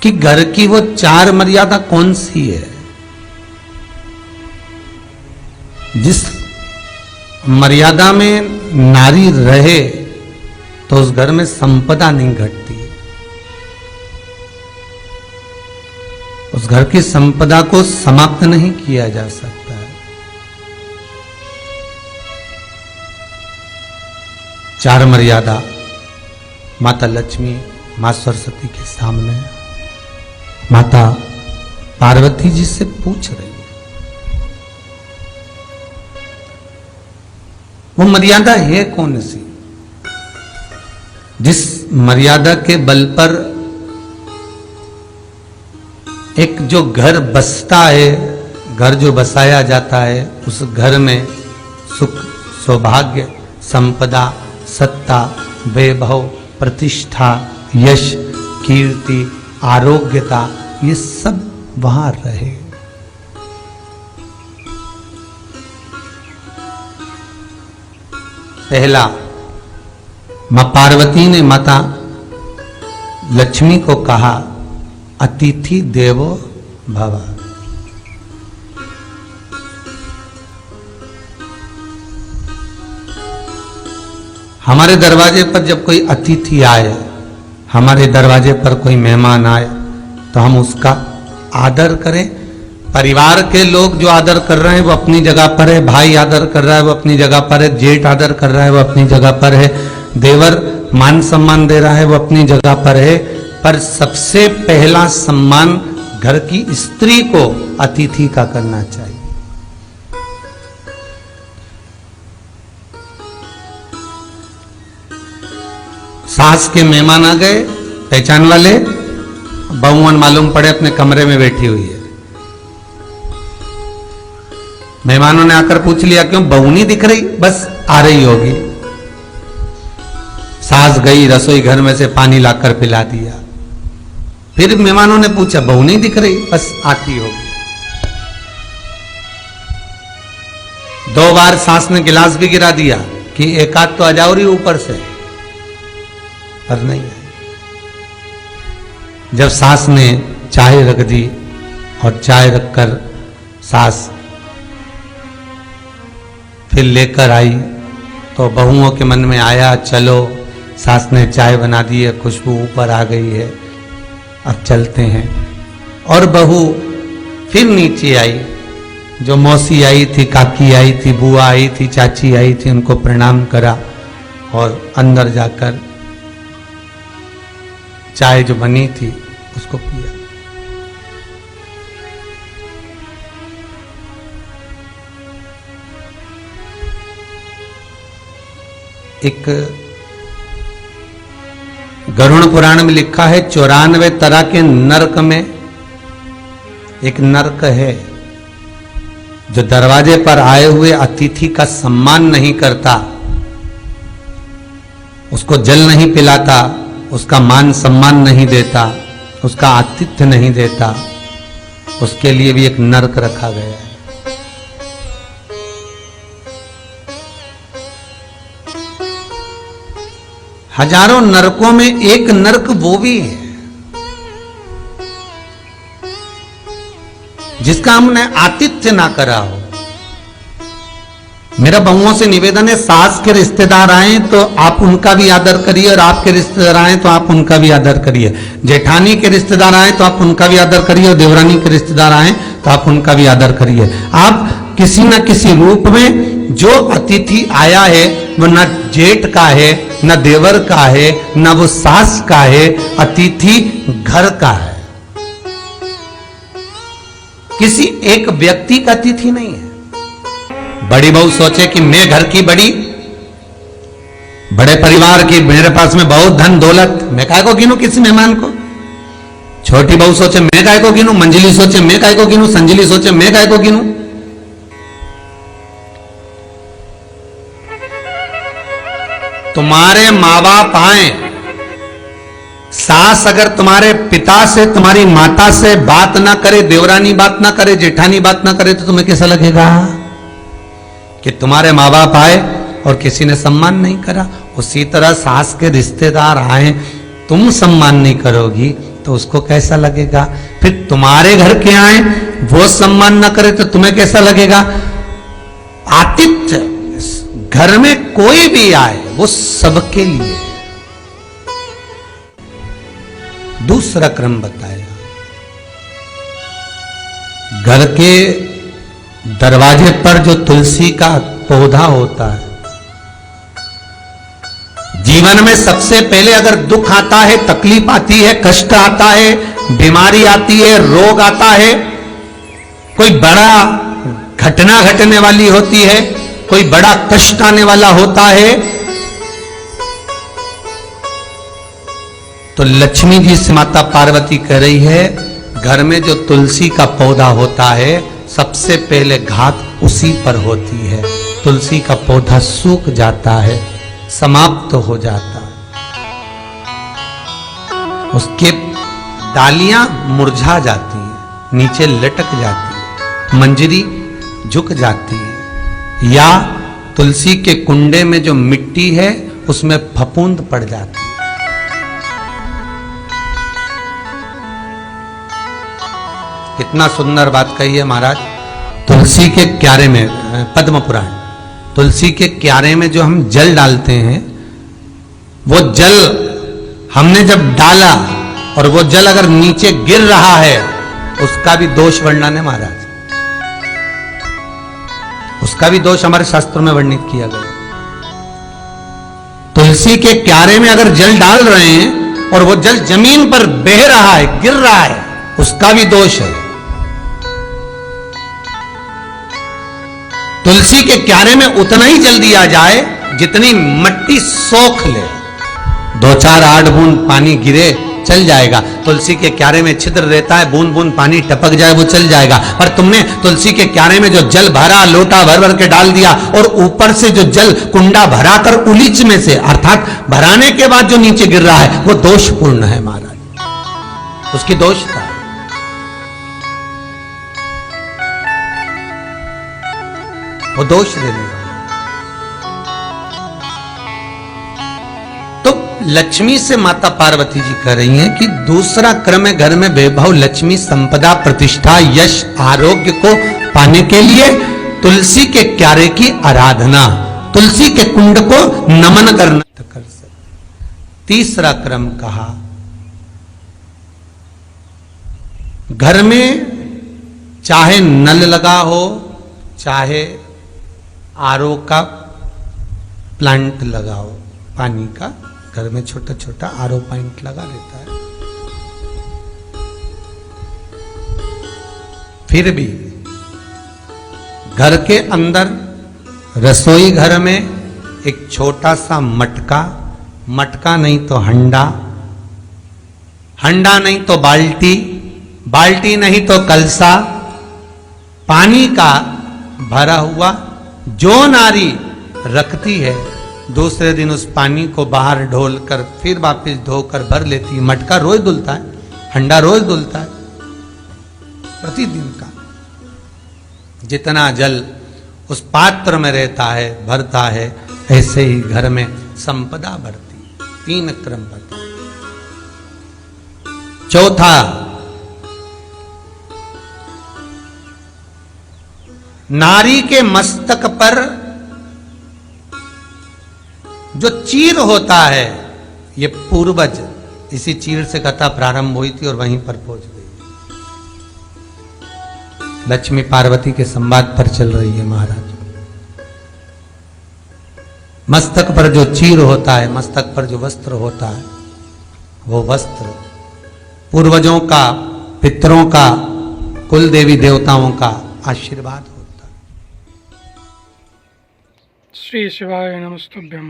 कि घर की वो 4 मर्यादा कौन सी है जिस मर्यादा में नारी रहे तो उस घर में संपदा नहीं घटती, उस घर की संपदा को समाप्त नहीं किया जा सकता है। 4 मर्यादा माता लक्ष्मी, मां सरस्वती के सामने माता पार्वती जी से पूछ रही है। वो मर्यादा है कौन सी जिस मर्यादा के बल पर एक जो घर बसता है, घर जो बसाया जाता है, उस घर में सुख, सौभाग्य, संपदा, सत्ता, वैभव, प्रतिष्ठा, यश, कीर्ति, आरोग्यता, ये सब वहां रहे। पहला, मां पार्वती ने माता लक्ष्मी को कहा, अतिथि देवो भव। हमारे दरवाजे पर जब कोई अतिथि आए, हमारे दरवाजे पर कोई मेहमान आए, तो हम उसका आदर करें। परिवार के लोग जो आदर कर रहे हैं वो अपनी जगह पर है, भाई आदर कर रहा है वो अपनी जगह पर है, जेठ आदर कर रहा है वो अपनी जगह पर है, देवर मान सम्मान दे रहा है वो अपनी जगह पर है। पर सबसे पहला सम्मान घर की स्त्री को अतिथि का करना चाहिए। सास के मेहमान आ गए, पहचान वाले, बहुवन मालूम पड़े अपने कमरे में बैठी हुई है। मेहमानों ने आकर पूछ लिया, क्यों बहू नहीं दिख रही? बस आ रही होगी। सास गई, रसोई घर में से पानी लाकर पिला दिया। फिर मेहमानों ने पूछा, बहू नहीं दिख रही? बस आती होगी। 2 बार सास ने गिलास भी गिरा दिया कि एक आध तो आ जाओ रही ऊपर से, पर नहीं आई। जब सास ने चाय रख दी और चाय रखकर सास फिर लेकर आई, तो बहुओं के मन में आया, चलो सास ने चाय बना दी है, खुशबू ऊपर आ गई है, अब चलते हैं। और बहू फिर नीचे आई, जो मौसी आई थी, काकी आई थी, बुआ आई थी, चाची आई थी, उनको प्रणाम करा और अंदर जाकर चाय जो बनी थी उसको पिया। एक गरुड़ पुराण में लिखा है, 94 तरह के नरक में एक नरक है जो दरवाजे पर आए हुए अतिथि का सम्मान नहीं करता, उसको जल नहीं पिलाता, उसका मान सम्मान नहीं देता, उसका आतिथ्य नहीं देता, उसके लिए भी एक नरक रखा गया है। हजारों नरकों में एक नरक वो भी है जिसका हमने आतिथ्य ना करा हो। मेरा बहुओं से निवेदन है, सास के रिश्तेदार आए तो आप उनका भी आदर करिए, और आपके रिश्तेदार आए तो आप उनका भी आदर करिए। जेठानी के रिश्तेदार आए तो आप उनका भी आदर करिए, और देवरानी के रिश्तेदार आए तो आप उनका भी आदर करिए। आप किसी न किसी रूप में जो अतिथि आया है वो न जेठ का है, न देवर का है, न वो सास का है, अतिथि घर का है। किसी एक व्यक्ति का अतिथि नहीं है। बड़ी बहू सोचे कि मैं घर की बड़ी, बड़े परिवार की, मेरे पास में बहुत धन दौलत, मैं काहे को गिनूं किसी मेहमान को। छोटी बहू सोचे मैं काहे को गिनूं, मंजिली सोचे मैं काहे को गिनूं, संजिली सोचे मैं काहे को गिनूं। तुम्हारे माँ बाप आए, सास अगर तुम्हारे पिता से, तुम्हारी माता से बात ना करे, देवरानी बात ना करे, जेठानी बात ना करे, तो तुम्हें कैसा लगेगा कि तुम्हारे माँ बाप आए और किसी ने सम्मान नहीं करा। उसी तरह सास के रिश्तेदार आए, तुम सम्मान नहीं करोगी तो उसको कैसा लगेगा? फिर तुम्हारे घर के आए, वो सम्मान न करे तो तुम्हें कैसा लगेगा? आतिथ्य, घर में कोई भी आए वो सबके लिए। दूसरा क्रम बताया, घर के दरवाजे पर जो तुलसी का पौधा होता है, जीवन में सबसे पहले अगर दुख आता है, तकलीफ आती है, कष्ट आता है, बीमारी आती है, रोग आता है, कोई बड़ा घटना घटने वाली होती है, कोई बड़ा कष्ट आने वाला होता है, तो लक्ष्मी जी से माता पार्वती कह रही है, घर में जो तुलसी का पौधा होता है सबसे पहले घात उसी पर होती है। तुलसी का पौधा सूख जाता है, समाप्त हो जाता है, उसके डालियां मुरझा जाती हैं, नीचे लटक जाती है, मंजरी झुक जाती है, या तुलसी के कुंडे में जो मिट्टी है उसमें फफूंद पड़ जाती है। कितना सुंदर बात कही है महाराज। तुलसी के क्यारे में, पद्म पुराण, तुलसी के क्यारे में जो हम जल डालते हैं, वो जल हमने जब डाला और वो जल अगर नीचे गिर रहा है, उसका भी दोष वर्णन है महाराज, उसका भी दोष हमारे शास्त्रों में वर्णित किया गया। तुलसी के क्यारे में अगर जल डाल रहे हैं और वो जल जमीन पर बह रहा है, गिर रहा है, उसका भी दोष है। तुलसी के क्यारे में उतना ही जल दिया जाए जितनी मट्टी सोख ले, 2-4 8 बूंद पानी गिरे चल जाएगा। तुलसी के क्यारे में छिद्र रहता है, बूंद बूंद पानी टपक जाए वो चल जाएगा। पर तुमने तुलसी के क्यारे में जो जल भरा, लोटा भर भर के डाल दिया, और ऊपर से जो जल कुंडा भरा कर उलीच में से, अर्थात भराने के बाद जो नीचे गिर रहा है, वो दोषपूर्ण है महाराज, उसकी दोषता है। वो दोष देने वाला। तो लक्ष्मी से माता पार्वती जी कह रही हैं कि दूसरा क्रम है घर में वैभव, लक्ष्मी, संपदा, प्रतिष्ठा, यश, आरोग्य को पाने के लिए तुलसी के क्यारे की आराधना, तुलसी के कुंड को नमन करना कर सकते। तीसरा क्रम कहा, घर में चाहे नल लगा हो, चाहे आरओ का प्लांट लगाओ, पानी का, घर में छोटा छोटा आरओ प्लांट लगा लेता है, फिर भी घर के अंदर रसोई घर में एक छोटा सा मटका, मटका नहीं तो हंडा, हंडा नहीं तो बाल्टी, बाल्टी नहीं तो कलसा, पानी का भरा हुआ जो नारी रखती है, दूसरे दिन उस पानी को बाहर ढोल कर फिर वापस धोकर भर लेती है। मटका रोज धुलता है, हंडा रोज धुलता है, प्रतिदिन का। जितना जल उस पात्र में रहता है, भरता है, ऐसे ही घर में संपदा बढ़ती। 3 क्रम बता। चौथा, नारी के मस्तक पर जो चीर होता है, ये पूर्वज, इसी चीर से कथा प्रारंभ हुई थी और वहीं पर पहुंच गई। लक्ष्मी पार्वती के संवाद पर चल रही है महाराज। मस्तक पर जो चीर होता है, मस्तक पर जो वस्त्र होता है, वो वस्त्र पूर्वजों का, पितरों का, कुल देवी देवताओं का आशीर्वाद होता है। श्री शिवाय नमस्तुभ्यम।